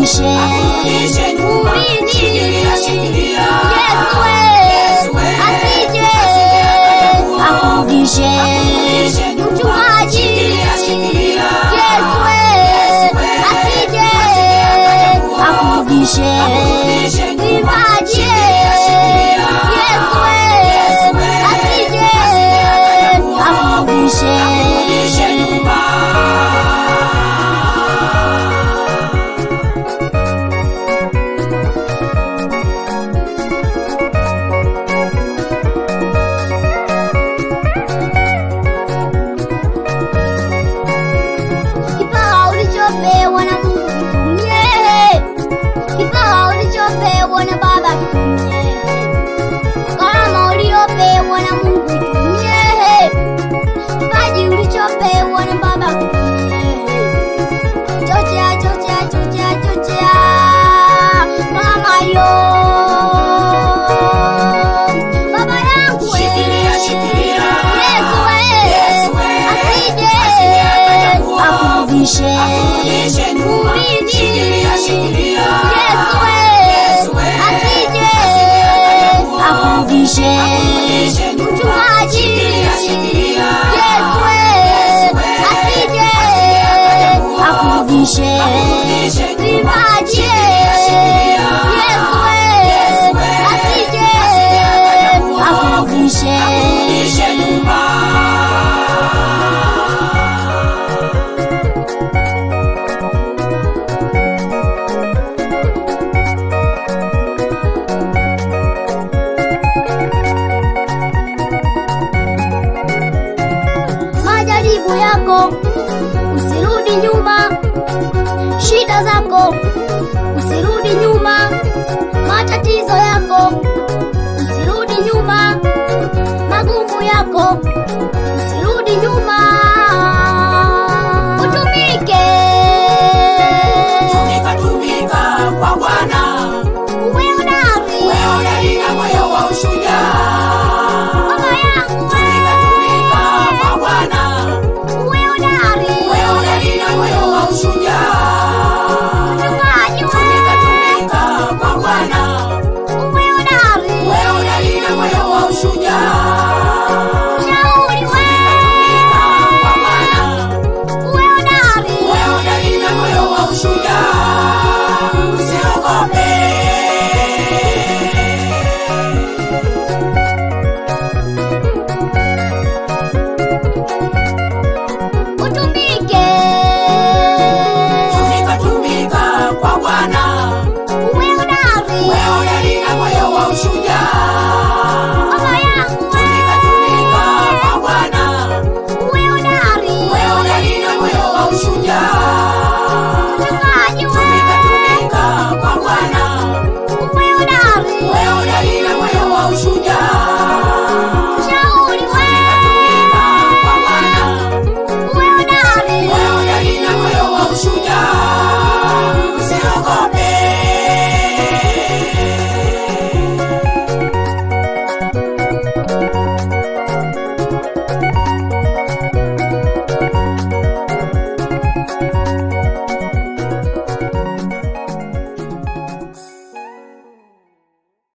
akurudishe nyuma. Shikilia, shikilia, Yesu asije akurudishe mchungaji. Shikilia, Yesu asije akurudishe mwimbaji. Yesu asije akurudishe nyuma. Kipawa ulichopewa na Mungu kitumie, kipawa ulichopewa na Baba kitumie, karama uliopewa na Mungu kitumie, kipaji ulichopewa na Baba kitumie. Chochea, chochea, chochea, chochea mama yo, baba yangu Yesu asije akurudishe mwilini. Yesu asije akurudishe mchungaji. Yesu asije akurudishe mwimbaji. Yesu asije akurudishe nyuma. Majaribu yako usirudi nyuma, shida zako usirudi nyuma, matatizo yako usirudi nyuma, magumu yako usirudi nyuma.